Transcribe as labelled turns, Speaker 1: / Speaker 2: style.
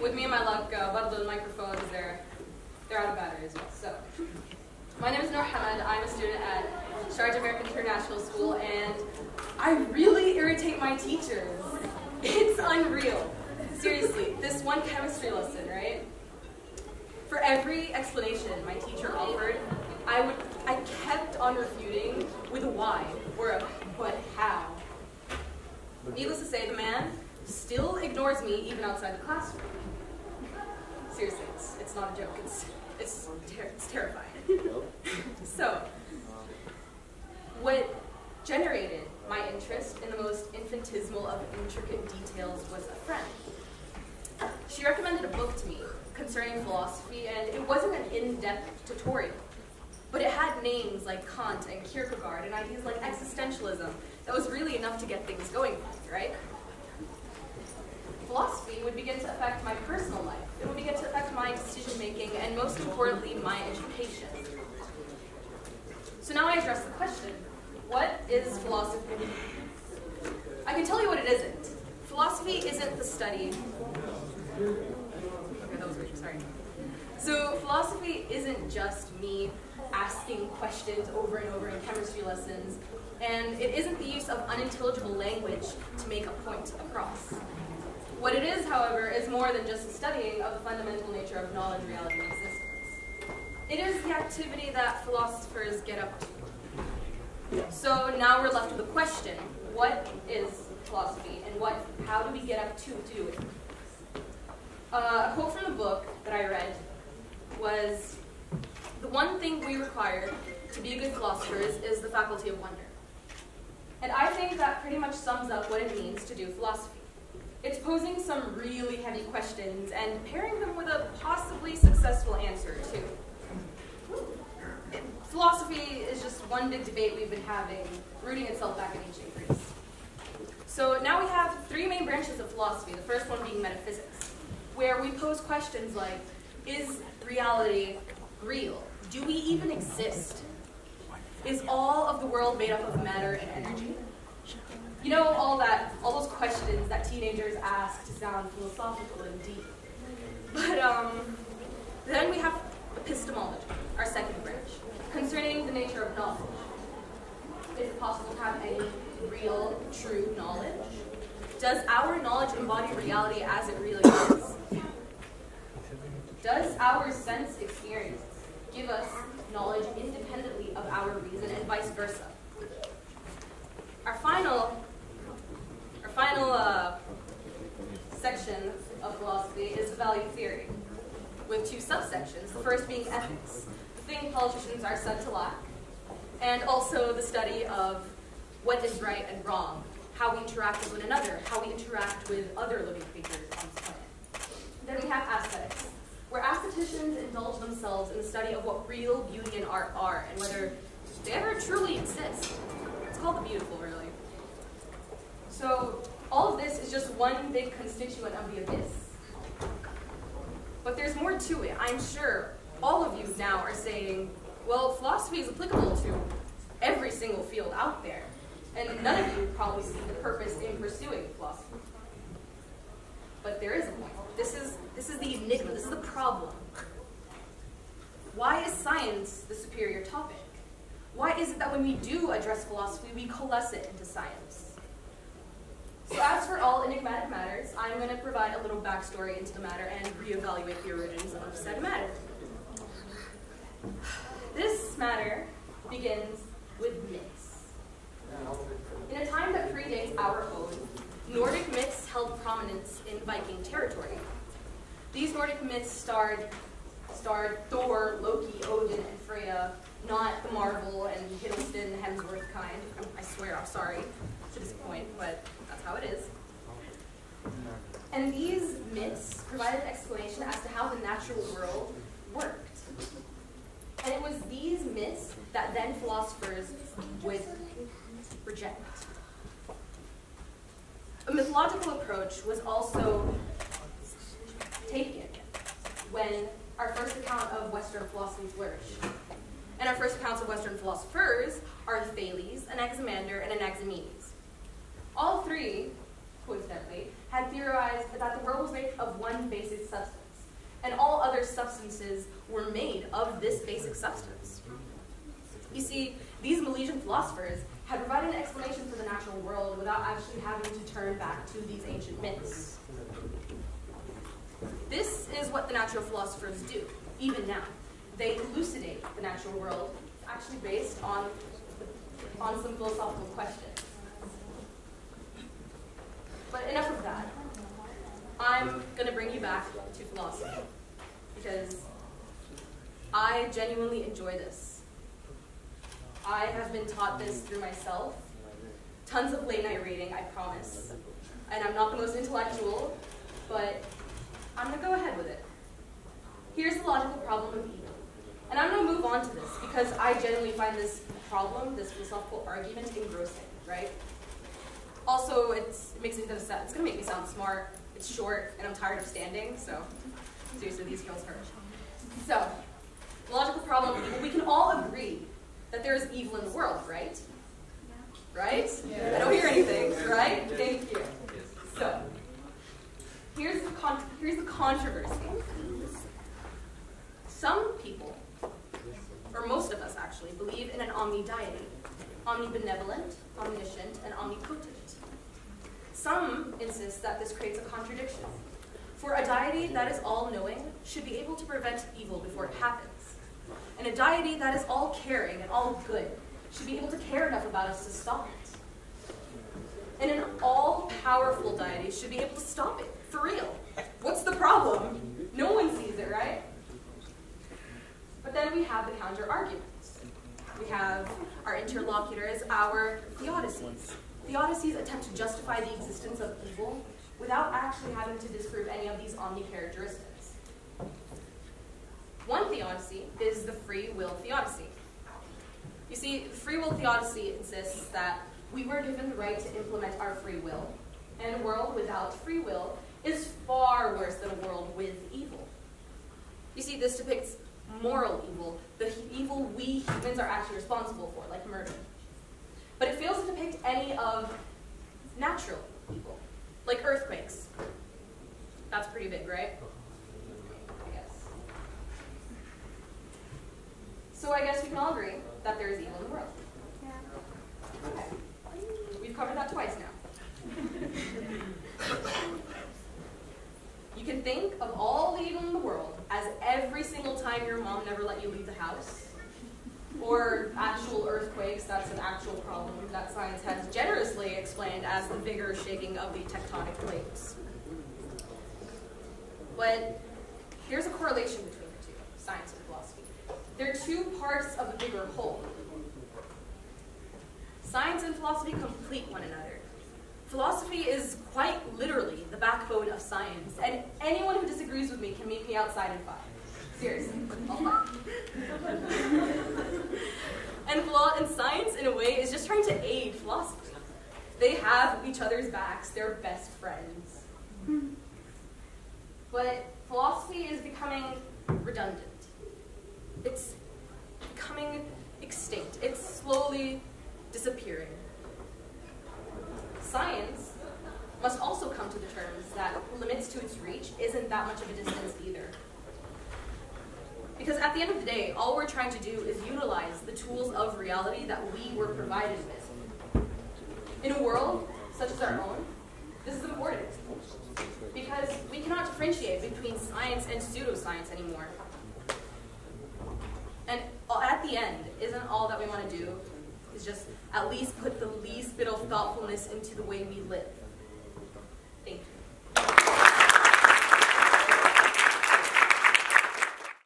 Speaker 1: with me and my luck, both of the microphones, they're out of battery as well. So, my name is Noor Hamad. I'm a student at Sharjah American International School, and I really irritate my teachers. It's unreal. Seriously, this one chemistry lesson, right? For every explanation my teacher offered, I kept on refuting with a why or a but how. Needless to say, the man still ignores me even outside the classroom. Seriously, it's not a joke. It's terrifying. So, what generated my interest in the most infinitesimal of intricate details was a friend. She recommended a book to me concerning philosophy, and it wasn't an in-depth tutorial, but it had names like Kant and Kierkegaard and ideas like existentialism. That was really enough to get things going for me, right? Philosophy would begin to affect my personal life. It would begin to affect my decision-making, and most importantly, my education. So now I address the question, what is philosophy? I can tell you what it isn't. Philosophy isn't the study. Okay, that was weird, sorry. So philosophy isn't just me asking questions over and over in chemistry lessons, and it isn't the use of unintelligible language to make a point across. What it is, however, is more than just the studying of the fundamental nature of knowledge, reality, and existence. It is the activity that philosophers get up to. So now we're left with a question. What is philosophy, and how do we get up to do it? A quote from the book that I read was, "The one thing we require to be good philosophers is the faculty of wonder." And I think that pretty much sums up what it means to do philosophy. It's posing some really heavy questions and pairing them with a possibly successful answer, too. Philosophy is just one big debate we've been having, rooting itself back in ancient Greece. So now we have three main branches of philosophy, the first one being metaphysics, where we pose questions like, is reality real? Do we even exist? Is all of the world made up of matter and energy? You know, all those questions that teenagers ask to sound philosophical and deep. But then we have epistemology, our second branch, concerning the nature of knowledge. Is it possible to have any real, true knowledge? Does our knowledge embody reality as it really is? Does our sense experience give us knowledge independently of our reason, and vice versa? Our final section of philosophy is the value theory, with two subsections, the first being ethics, the thing politicians are said to lack, and also the study of what is right and wrong, how we interact with one another, how we interact with other living creatures on this planet. Then we have aesthetics, where aestheticians indulge themselves in the study of what real beauty and art are, and whether they ever truly exist. It's called the beautiful, really. So all of this is just one big constituent of the abyss. But there's more to it. I'm sure all of you now are saying, well, philosophy is applicable to every single field out there, and none of you probably see the purpose in pursuing philosophy. But there is a point. This is the enigma. This is the problem. Why is science the superior topic? Why is it that when we do address philosophy, we coalesce it into science? So as for all enigmatic matters, I'm going to provide a little backstory into the matter and reevaluate the origins of said matter. This matter begins with myths. In a time that predates our own, Nordic myths held prominence in Viking territory. These Nordic myths starred Thor, Loki, Odin, and Freya, not the Marvel and Hiddleston, Hemsworth kind. I swear, I'm sorry to disappoint, but that's how it is. And these myths provided an explanation as to how the natural world worked. And it was these myths that then philosophers would reject. A mythological approach was also taken when our first account of Western philosophy flourished. And our first accounts of Western philosophers are Thales, Anaximander, and Anaximenes. All three, coincidentally, had theorized that the world was made of one other substances were made of this basic substance. You see, these Milesian philosophers had provided an explanation for the natural world without actually having to turn back to these ancient myths. This is what the natural philosophers do, even now. They elucidate the natural world, actually based on some philosophical questions. But enough of that. I'm going to bring you back to philosophy, because I genuinely enjoy this. I have been taught this through myself. Tons of late night reading, I promise. And I'm not the most intellectual, but I'm going to go ahead with it. Here's the logical problem of evil. And I'm going to move on to this because I genuinely find this problem, this philosophical argument, engrossing, right? Also, it makes me it's going to make me sound smart. It's short, and I'm tired of standing, so seriously, these skills hurt. So, the logical problem of evil. We can all agree that there is evil in the world, right? Right? Yeah. I don't hear anything, right? Thank you. So, here's the controversy. Some people, or most of us actually, believe in an omni-deity, omnibenevolent, omniscient, and omnipotent. Some insist that this creates a contradiction. For a deity that is all-knowing should be able to prevent evil before it happens. And a deity that is all-caring and all-good should be able to care enough about us to stop it. And an all-powerful deity should be able to stop it, for real. What's the problem? No one sees it, right? But then we have the counter-arguments. We have our interlocutors, our theodicies. Theodicies attempt to justify the existence of evil without actually having to disprove any of these omni-characteristics. One theodicy is the free will theodicy. You see, the free will theodicy insists that we were given the right to implement our free will, and a world without free will is far worse than a world with evil. You see, this depicts moral evil, the evil we humans are actually responsible for, like murder. But it fails to depict any of natural evil, like earthquakes. That's pretty big, right? I guess. So I guess we can all agree that there is evil in the world. Okay. We've covered that twice now. You can think of all the evil in the world as every single time your mom never let you leave the house, or actual earthquakes. That's an actual problem that science has generously explained as the vigorous shaking of the tectonic plates. But here's a correlation between the two, science and philosophy. They're two parts of a bigger whole. Science and philosophy complete one another. Philosophy is quite literally the backbone of science, and anyone who disagrees with me can meet me outside in 5. Seriously, I'll fight. And science, in a way, is just trying to aid philosophy. They have each other's backs. They're best friends. But philosophy is becoming redundant. It's becoming extinct. It's slowly disappearing. Science must also come to the terms that limits to its reach isn't that much of a distance either. Because at the end of the day, all we're trying to do is utilize the tools of reality that we were provided with. In a world such as our own, this is important. Because we cannot differentiate between science and pseudoscience anymore. And at the end, isn't all that we want to do is just at least put the least bit of thoughtfulness into the way we live.